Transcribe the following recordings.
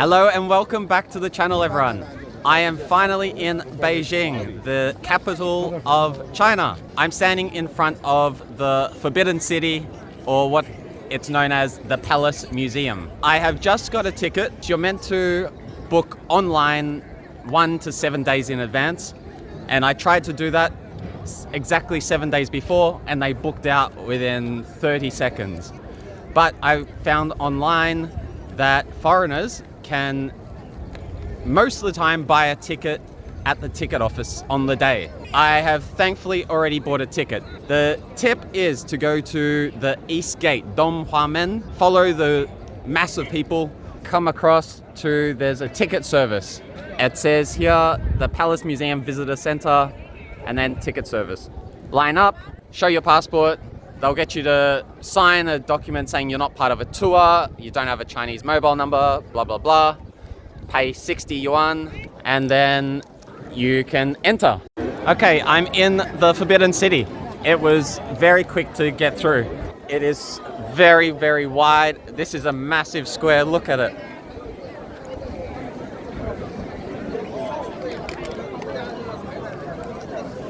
Hello and welcome back to the channel, everyone. I am finally in Beijing, the capital of China. I'm standing in front of the Forbidden City, or what it's known as the Palace Museum. I have just got a ticket. You're meant to book online 1 to 7 days in advance, and I tried to do that exactly 7 days before, and they booked out within 30 seconds. But I found online that foreigners can most of the time buy a ticket at the ticket office on the day. I have thankfully already bought a ticket. The tip is to go to the East Gate, Donghuamen, follow the mass of people, come across to, there's a ticket service. It says here, the Palace Museum Visitor Center, and then ticket service. Line up, show your passport. They'll get you to sign a document saying you're not part of a tour, you don't have a Chinese mobile number, blah, blah, blah. Pay 60 yuan, and then you can enter. Okay, I'm in the Forbidden City. It was very quick to get through. It is very, very wide. This is a massive square. Look at it.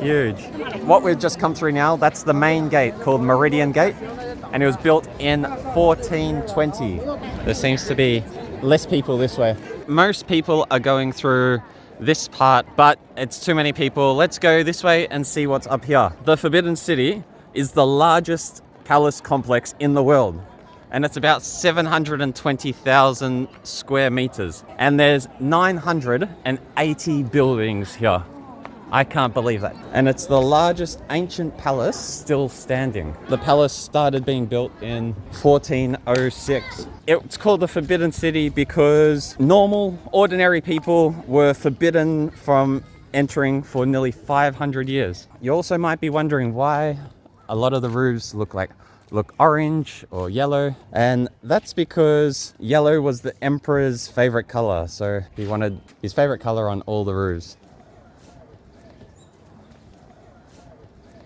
Huge. What we've just come through now, that's the main gate called Meridian Gate, and it was built in 1420. There seems to be less people this way. Most people are going through this part, but it's too many people. Let's go this way and see what's up here. The Forbidden City is the largest palace complex in the world, and it's about 720,000 square meters, and there's 980 buildings here. I can't believe that. And it's the largest ancient palace still standing. The palace started being built in 1406. It's called the Forbidden City because normal, ordinary people were forbidden from entering for nearly 500 years. You also might be wondering why a lot of the roofs look orange or yellow, and that's because yellow was the emperor's favorite color, so he wanted his favorite color on all the roofs.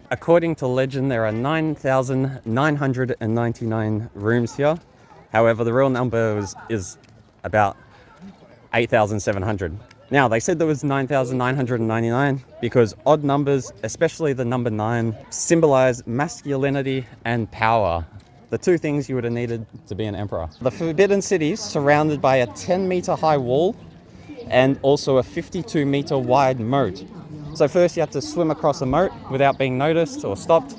According to legend, there are 9,999 rooms here. However, the real number is about 8,700. Now, they said there was 9,999 because odd numbers, especially the number 9, symbolize masculinity and power. The two things you would have needed to be an emperor. The Forbidden City is surrounded by a 10-meter high wall and also a 52-meter wide moat. So first you had to swim across a moat without being noticed or stopped.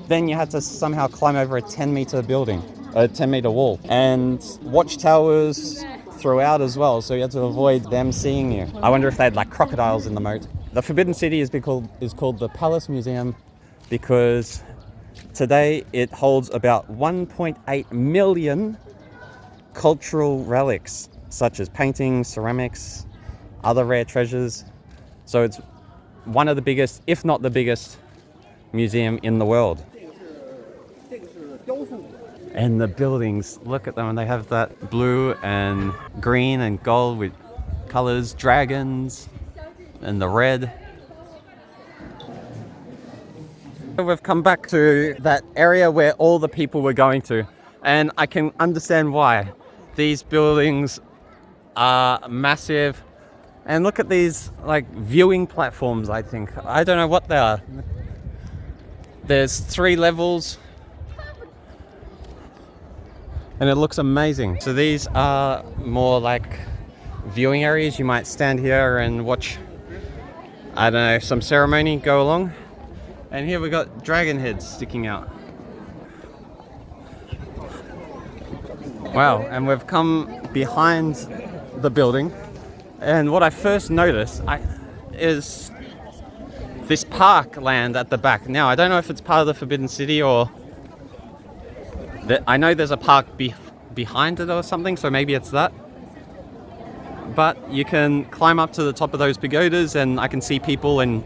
Then you had to somehow climb over a 10-meter building, a 10-meter wall, and watchtowers throughout as well. So you had to avoid them seeing you. I wonder if they had like crocodiles in the moat. The Forbidden City is called the Palace Museum because today it holds about 1.8 million cultural relics, such as paintings, ceramics, other rare treasures. So it's one of the biggest, if not the biggest, museum in the world. And the buildings, look at them, and they have that blue and green and gold with colors, dragons, and the red. We've come back to that area where all the people were going to, and I can understand why. These buildings are massive. And look at these like viewing platforms, I think. I don't know what they are. There's 3 levels. And it looks amazing. So these are more like viewing areas. You might stand here and watch, I don't know, some ceremony go along. And here we got dragon heads sticking out. Wow, and we've come behind the building. And what I first noticed is this park land at the back. Now, I don't know if it's part of the Forbidden City or... I know there's a park behind it or something, so maybe it's that. But you can climb up to the top of those pagodas and I can see people and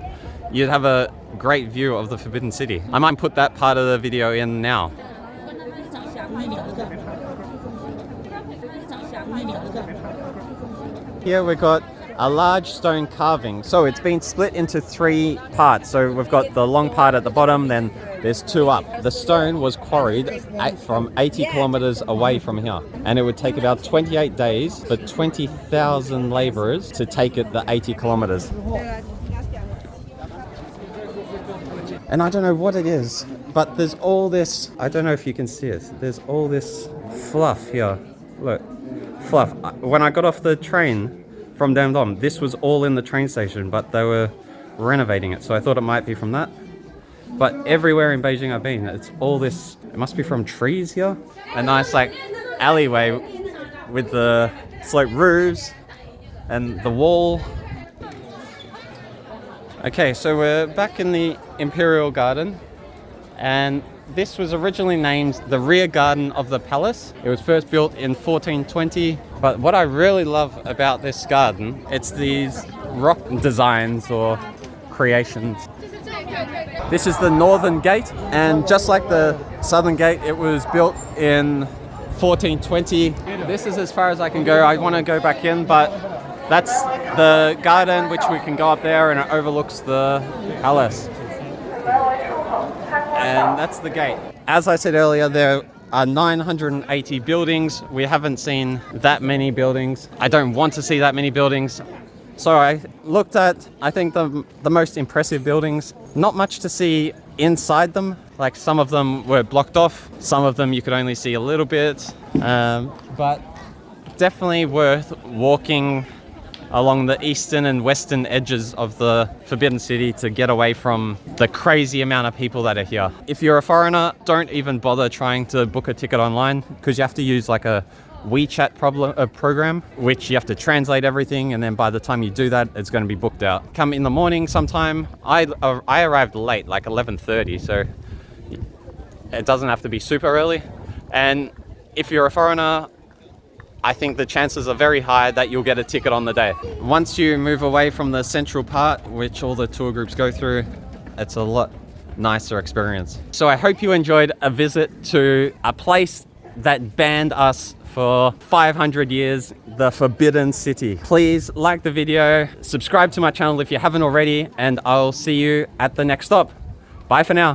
you'd have a great view of the Forbidden City. I might put that part of the video in now. Here we got a large stone carving. So it's been split into 3 parts. So we've got the long part at the bottom, then there's 2 up. The stone was quarried from 80 kilometers away from here, and it would take about 28 days for 20,000 laborers to take it the 80 kilometers. And I don't know what it is, but there's all this, I don't know if you can see it, there's all this fluff here. Look, fluff. When I got off the train from Dandong, this was all in the train station, but they were renovating it, so I thought it might be from that. But everywhere in Beijing I've been, it's all this, it must be from trees here. A nice like alleyway with the sloped roofs and the wall. Okay, so we're back in the Imperial Garden, and this was originally named the rear garden of the palace. It was first built in 1420, but what I really love about this garden, it's these rock designs or creations. This is the northern gate, and just like the southern gate, it was built in 1420. This is as far as I can go. I want to go back in, but that's the garden, which we can go up there, and it overlooks the palace. And that's the gate. As I said earlier, there are 980 buildings. We haven't seen that many buildings. I don't want to see that many buildings. So I looked at, I think, the most impressive buildings. Not much to see inside them. Like, some of them were blocked off. Some of them you could only see a little bit. But definitely worth walking along the eastern and western edges of the Forbidden City to get away from the crazy amount of people that are here. If you're a foreigner, don't even bother trying to book a ticket online, because you have to use like a WeChat program, which you have to translate everything, and then by the time you do that, it's going to be booked out. Come in the morning sometime. I arrived late, like 11:30, so it doesn't have to be super early. And if you're a foreigner, I think the chances are very high that you'll get a ticket on the day. Once you move away from the central part, which all the tour groups go through, it's a lot nicer experience. So I hope you enjoyed a visit to a place that banned us for 500 years, the Forbidden City. Please like the video, subscribe to my channel if you haven't already, and I'll see you at the next stop. Bye for now.